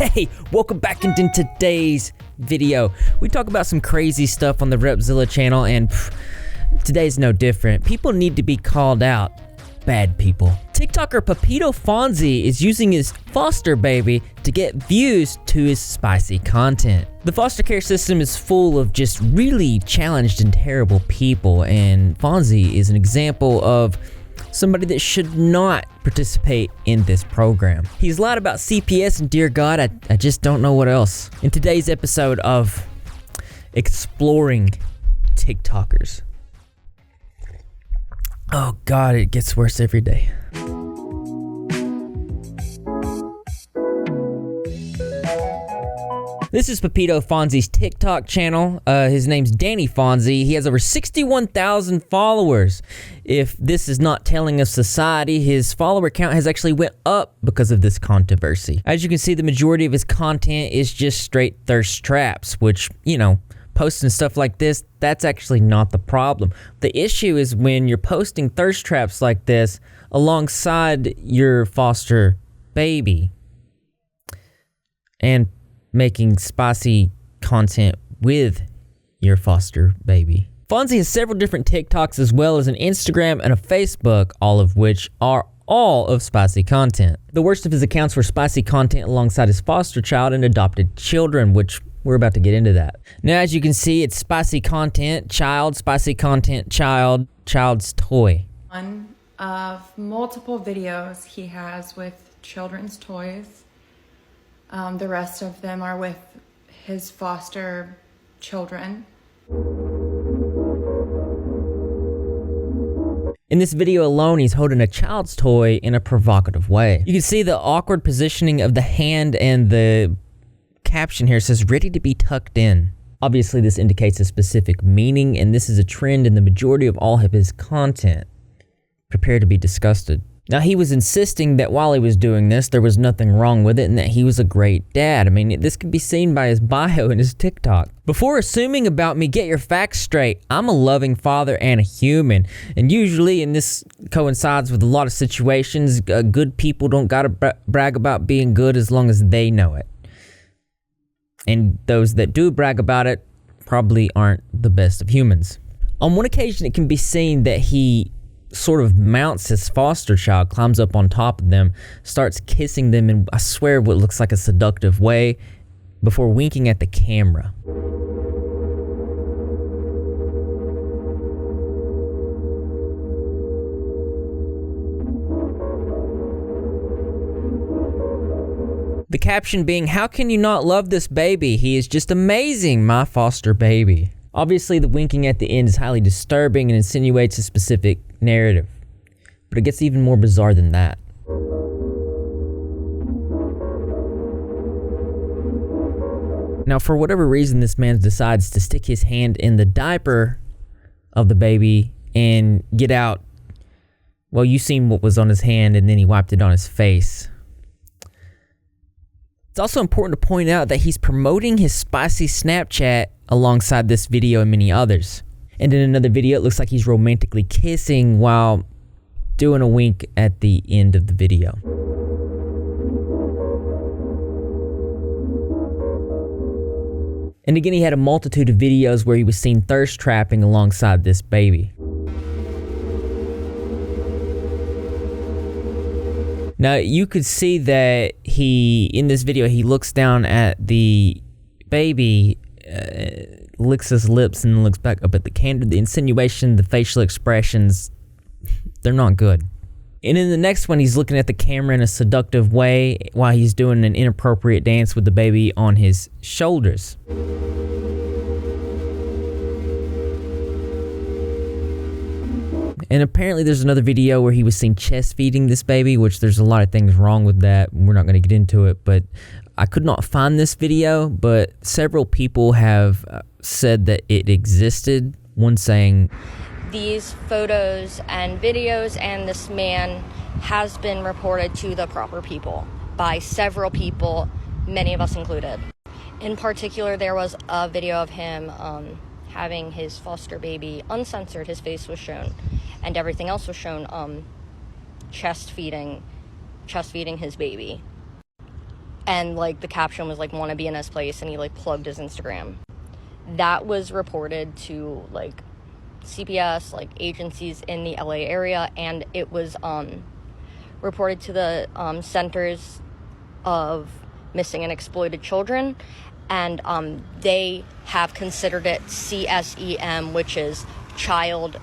Hey, welcome back into today's video. We talk about some crazy stuff on the Repzilla channel, and today's no different. People need to be called out. Bad people. TikToker Pepito Fonzie is using his foster baby to get views to his spicy content. The foster care system is full of just really challenged and terrible people, and Fonzie is an example of somebody that should not participate in this program. He's lied about CPS, and dear God, I just don't know what else. In today's episode of Exploring TikTokers. Oh God, it gets worse every day. This is Pepito Fonzie's TikTok channel. His name's Danny Fonzie. He has over 61,000 followers. If this is not telling of society, his follower count has actually went up because of this controversy. As you can see, the majority of his content is just straight thirst traps, which, you know, posting stuff like this, that's actually not the problem. The issue is when you're posting thirst traps like this alongside your foster baby and making spicy content with your foster baby. Fonzie has several different TikToks as well as an Instagram and a Facebook, all of which are all of spicy content. The worst of his accounts were spicy content alongside his foster child and adopted children, which we're about to get into that. Now, as you can see, it's spicy content, child, spicy content, child, child's toy. One of multiple videos he has with children's toys. The rest of them are with his foster children. In this video alone, he's holding a child's toy in a provocative way. You can see the awkward positioning of the hand, and the caption here says, "ready to be tucked in." Obviously, this indicates a specific meaning, and this is a trend in the majority of all of his content. Prepare to be disgusted. Now, he was insisting that while he was doing this, there was nothing wrong with it and that he was a great dad. I mean, this can be seen by his bio in his TikTok. Before assuming about me, get your facts straight. I'm a loving father and a human. And usually, and this coincides with a lot of situations, good people don't gotta brag about being good as long as they know it. And those that do brag about it probably aren't the best of humans. On one occasion, it can be seen that he sort of mounts his foster child, climbs up on top of them, starts kissing them in, I swear, what looks like a seductive way, before winking at the camera. The caption being, "How can you not love this baby? He is just amazing, my foster baby." Obviously, the winking at the end is highly disturbing and insinuates a specific narrative. But it gets even more bizarre than that. Now, for whatever reason, this man decides to stick his hand in the diaper of the baby and get out. Well, you seen what was on his hand, and then he wiped it on his face. It's also important to point out that he's promoting his spicy Snapchat alongside this video and many others. And in another video, it looks like he's romantically kissing while doing a wink at the end of the video. And again, he had a multitude of videos where he was seen thirst trapping alongside this baby. Now, you could see that in this video, he looks down at the baby, licks his lips, and looks back up at the camera. The insinuation, the facial expressions, they're not good. And in the next one, he's looking at the camera in a seductive way while he's doing an inappropriate dance with the baby on his shoulders. And apparently there's another video where he was seen chest feeding this baby, which there's a lot of things wrong with that. We're not going to get into it, but I could not find this video, but several people have said that it existed. One saying, "These photos and videos and this man has been reported to the proper people by several people, many of us included. In particular, there was a video of him having his foster baby uncensored. His face was shown and everything else was shown, chest feeding his baby. And like the caption was like, wanna be in his place, and he like plugged his Instagram. That was reported to like CPS, like agencies in the LA area, and it was reported to the Centers of Missing and Exploited Children, and they have considered it CSEM, which is child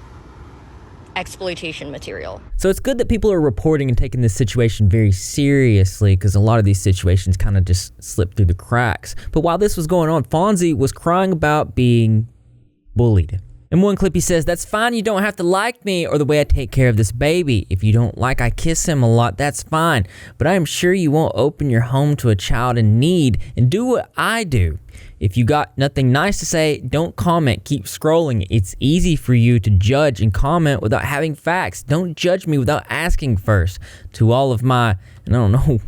exploitation material. So it's good that people are reporting and taking this situation very seriously, because a lot of these situations kind of just slip through the cracks. But while this was going on, Fonzie was crying about being bullied. In one clip he says, "That's fine, you don't have to like me or the way I take care of this baby. If you don't like I kiss him a lot, that's fine. But I am sure you won't open your home to a child in need and do what I do. If you got nothing nice to say, don't comment, keep scrolling. It's easy for you to judge and comment without having facts. Don't judge me without asking first. To all of my," and I don't know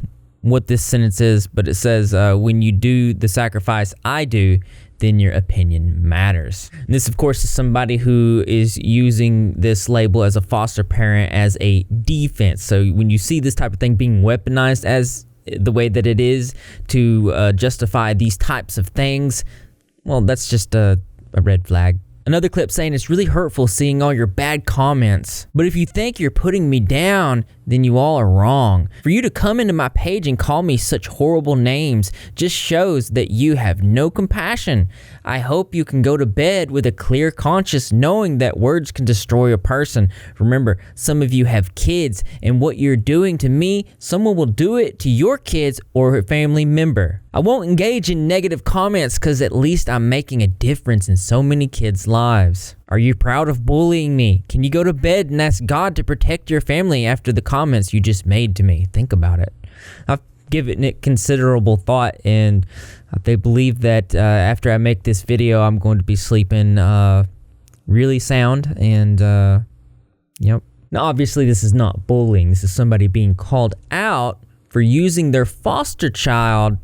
what this sentence is, but it says, "when you do the sacrifice I do, then your opinion matters." And this, of course, is somebody who is using this label as a foster parent as a defense. So when you see this type of thing being weaponized as the way that it is to justify these types of things, well, that's just a red flag. Another clip saying, "It's really hurtful seeing all your bad comments. But if you think you're putting me down, then you all are wrong. For you to come into my page and call me such horrible names just shows that you have no compassion. I hope you can go to bed with a clear conscience, knowing that words can destroy a person. Remember, some of you have kids, and what you're doing to me, someone will do it to your kids or a family member. I won't engage in negative comments because at least I'm making a difference in so many kids' lives. Are you proud of bullying me? Can you go to bed and ask God to protect your family after the comments you just made to me?" Think about it. I've given it considerable thought, and they believe that after I make this video, I'm going to be sleeping really sound, and yep. Now, obviously, this is not bullying. This is somebody being called out for using their foster child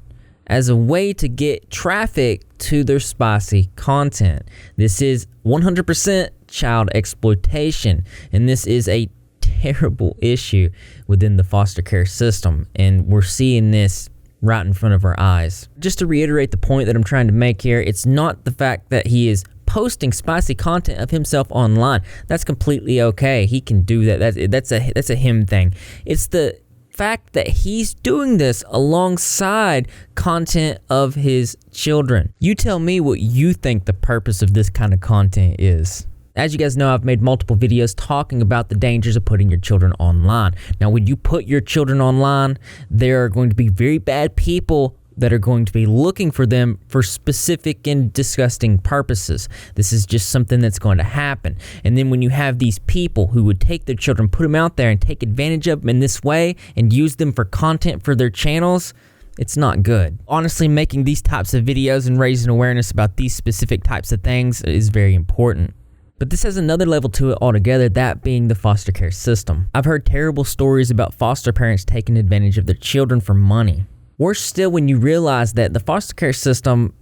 as a way to get traffic to their spicy content. This is 100% child exploitation, and this is a terrible issue within the foster care system, and we're seeing this right in front of our eyes. Just to reiterate the point that I'm trying to make here, it's not the fact that he is posting spicy content of himself online. That's completely okay. He can do that. That's a him thing. It's the fact that he's doing this alongside content of his children. You tell me what you think the purpose of this kind of content is. As you guys know, I've made multiple videos talking about the dangers of putting your children online. Now, when you put your children online, there are going to be very bad people that are going to be looking for them for specific and disgusting purposes. This is just something that's going to happen. And then when you have these people who would take their children, put them out there and take advantage of them in this way and use them for content for their channels, it's not good. Honestly, making these types of videos and raising awareness about these specific types of things is very important. But this has another level to it altogether, that being the foster care system. I've heard terrible stories about foster parents taking advantage of their children for money. Worse still, when you realize that the foster care system,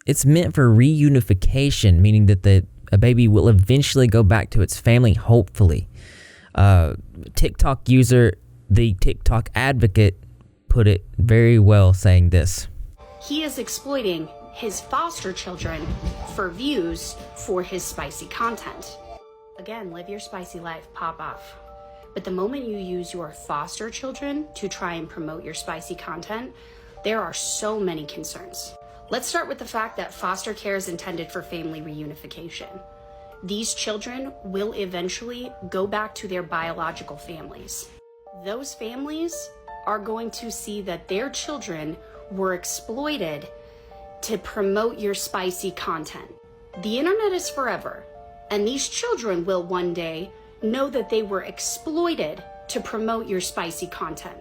it's meant for reunification, meaning that a baby will eventually go back to its family, hopefully. TikTok user, the TikTok advocate, put it very well, saying this: "He is exploiting his foster children for views for his spicy content." Again, live your spicy life, pop off. But the moment you use your foster children to try and promote your spicy content, there are so many concerns. Let's start with the fact that foster care is intended for family reunification. These children will eventually go back to their biological families. Those families are going to see that their children were exploited to promote your spicy content. The internet is forever, and these children will one day know that they were exploited to promote your spicy content.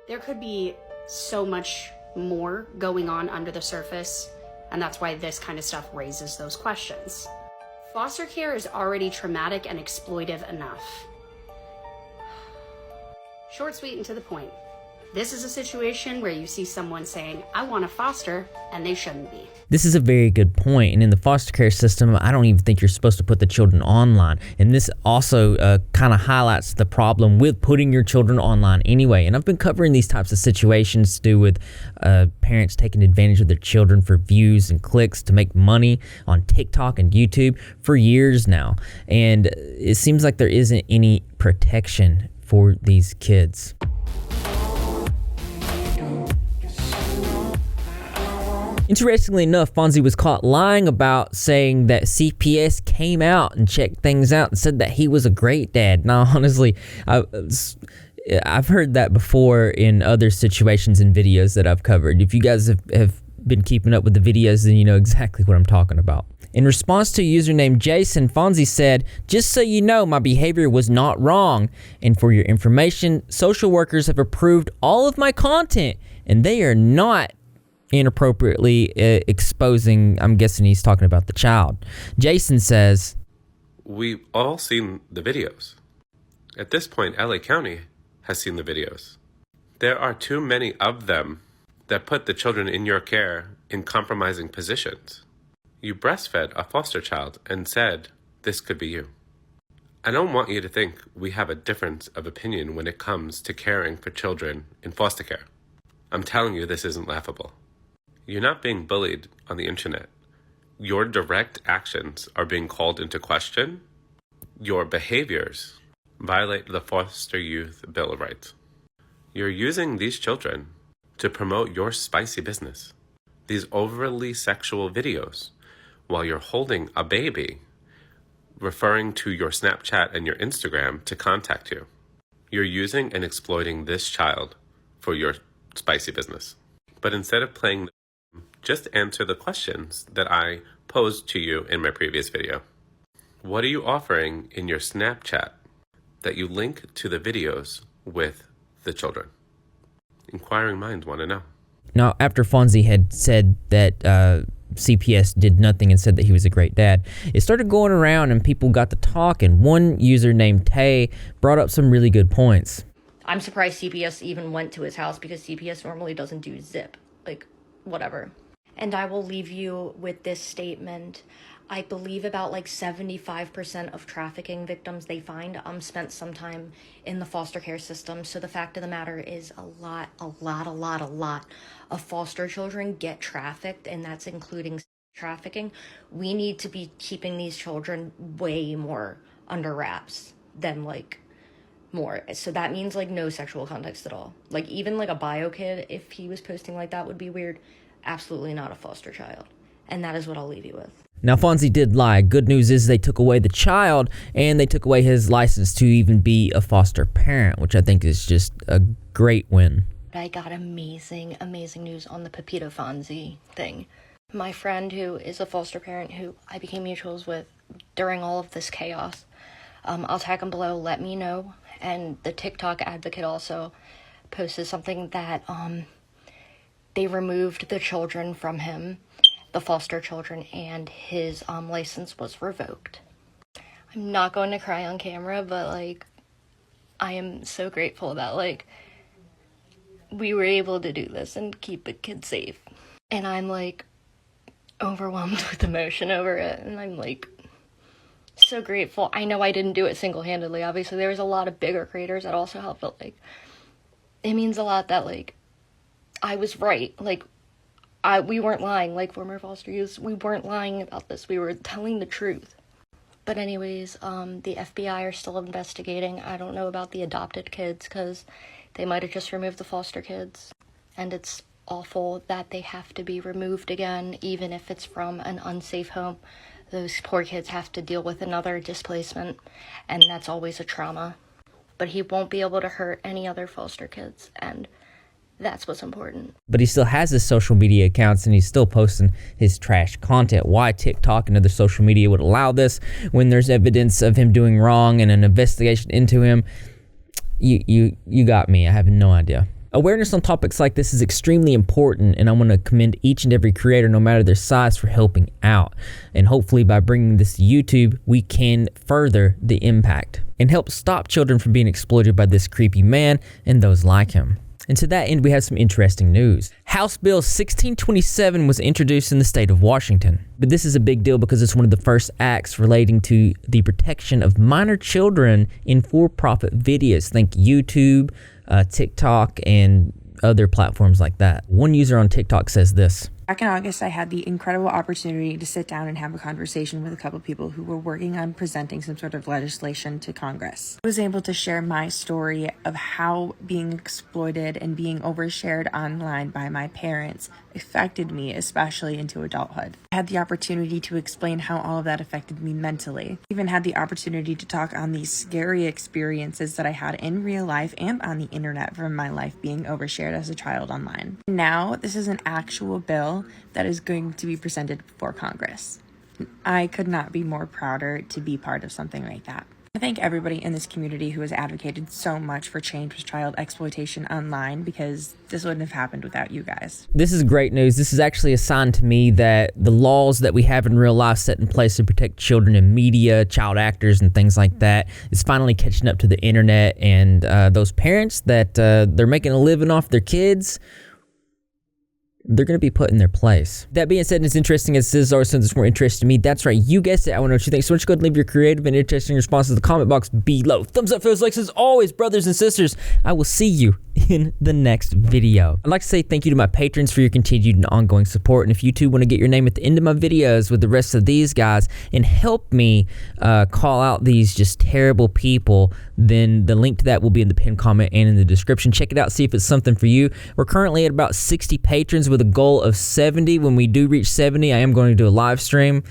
There could be so much more going on under the surface, and that's why this kind of stuff raises those questions. Foster care is already traumatic and exploitive enough. Short, sweet, and to the point. This is a situation where you see someone saying, I want to foster, and they shouldn't be. This is a very good point. And in the foster care system, I don't even think you're supposed to put the children online. And this also kind of highlights the problem with putting your children online anyway. And I've been covering these types of situations to do with parents taking advantage of their children for views and clicks to make money on TikTok and YouTube for years now. And it seems like there isn't any protection for these kids. Interestingly enough, Fonzie was caught lying about saying that CPS came out and checked things out and said that he was a great dad. Now, honestly, I've heard that before in other situations and videos that I've covered. If you guys have been keeping up with the videos, then you know exactly what I'm talking about. In response to a user named Jason, Fonzie said, "Just so you know, my behavior was not wrong. And for your information, social workers have approved all of my content, and they are not inappropriately exposing," I'm guessing he's talking about the child. Jason says, "We've all seen the videos. At this point, LA County has seen the videos. There are too many of them that put the children in your care in compromising positions. You breastfed a foster child and said, this could be you. I don't want you to think we have a difference of opinion when it comes to caring for children in foster care. I'm telling you, this isn't laughable. You're not being bullied on the internet. Your direct actions are being called into question. Your behaviors violate the Foster Youth Bill of Rights. You're using these children to promote your spicy business, these overly sexual videos, while you're holding a baby, referring to your Snapchat and your Instagram to contact you. You're using and exploiting this child for your spicy business. But instead of playing, just answer the questions that I posed to you in my previous video. What are you offering in your Snapchat that you link to the videos with the children? Inquiring minds want to know." Now, after Fonzie had said that CPS did nothing and said that he was a great dad, it started going around and people got to talk, and one user named Tay brought up some really good points. I'm surprised CPS even went to his house because CPS normally doesn't do zip, like whatever. And I will leave you with this statement. I believe about like 75% of trafficking victims they find spent some time in the foster care system. So the fact of the matter is a lot of foster children get trafficked, and that's including trafficking. We need to be keeping these children way more under wraps than like more. So that means like no sexual context at all. Like even like a bio kid, if he was posting like that, would be weird. Absolutely not a foster child. And that is what I'll leave you with. Now, Fonzie did lie. Good news is they took away the child, and they took away his license to even be a foster parent, which I think is just a great win. I got amazing news on the Pepito Fonzie thing. My friend who is a foster parent who I became mutuals with during all of this chaos, I'll tag him below, let me know. And the TikTok advocate also posted something that they removed the children from him, the foster children, and his license was revoked. I'm not going to cry on camera, but like I am so grateful that like we were able to do this and keep the kids safe. And I'm like overwhelmed with emotion over it, and I'm like so grateful. I know I didn't do it single-handedly. Obviously there was a lot of bigger creators that also helped, but like it means a lot that like I was right. Like we weren't lying, like former foster youths. We weren't lying about this. We were telling the truth. But anyways, the FBI are still investigating. I don't know about the adopted kids because they might have just removed the foster kids. And it's awful that they have to be removed again, even if it's from an unsafe home. Those poor kids have to deal with another displacement, and that's always a trauma. But he won't be able to hurt any other foster kids, and that's what's important. But he still has his social media accounts, and he's still posting his trash content. Why TikTok and other social media would allow this when there's evidence of him doing wrong and an investigation into him, you got me. I have no idea. Awareness on topics like this is extremely important, and I want to commend each and every creator, no matter their size, for helping out. And hopefully by bringing this to YouTube, we can further the impact and help stop children from being exploited by this creepy man and those like him. And to that end, we have some interesting news. House Bill 1627 was introduced in the state of Washington. But this is a big deal because it's one of the first acts relating to the protection of minor children in for-profit videos. Think YouTube, TikTok, and other platforms like that. One user on TikTok says this. Back in August, I had the incredible opportunity to sit down and have a conversation with a couple people who were working on presenting some sort of legislation to Congress. I was able to share my story of how being exploited and being overshared online by my parents affected me, especially into adulthood. I had the opportunity to explain how all of that affected me mentally. I even had the opportunity to talk on these scary experiences that I had in real life and on the internet from my life being overshared as a child online. Now, this is an actual bill that is going to be presented before Congress. I could not be more prouder to be part of something like that. I thank everybody in this community who has advocated so much for change with child exploitation online, because this wouldn't have happened without you guys. This is great news. This is actually a sign to me that the laws that we have in real life set in place to protect children in media, child actors, and things like that is finally catching up to the internet, and those parents that they're making a living off their kids, they're going to be put in their place. That being said, and as interesting as this is, or since it's more interesting to me, that's right, you guessed it. I want to know what you think. So why don't you go ahead and leave your creative and interesting responses in the comment box below. Thumbs up, feels likes, as always, brothers and sisters. I will see you in the next video. I'd like to say thank you to my patrons for your continued and ongoing support. And if you too want to get your name at the end of my videos with the rest of these guys and help me call out these just terrible people, then the link to that will be in the pinned comment and in the description. Check it out, see if it's something for you. We're currently at about 60 patrons with a goal of 70. When we do reach 70, I am going to do a live stream,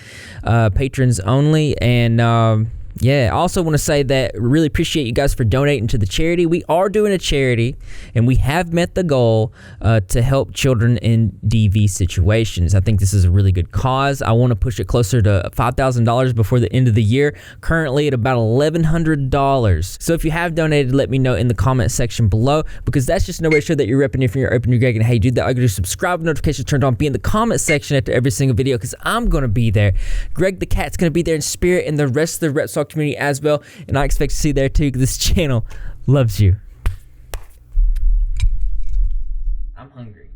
patrons only. And yeah, I also want to say that really appreciate you guys for donating to the charity. We are doing a charity, and we have met the goal to help children in DV situations. I think this is a really good cause. I want to push it closer to $5,000 before the end of the year, currently at about $1,100. So if you have donated, let me know in the comment section below, because that's just no way to show that you're repping if you're open, you're Greg, and hey, do that. I gotta do subscribe, notifications turned on, be in the comment section after every single video, because I'm going to be there. Greg the Cat's going to be there in spirit, and the rest of the Repsol community as well, and I expect to see you there too, because this channel loves you. I'm hungry.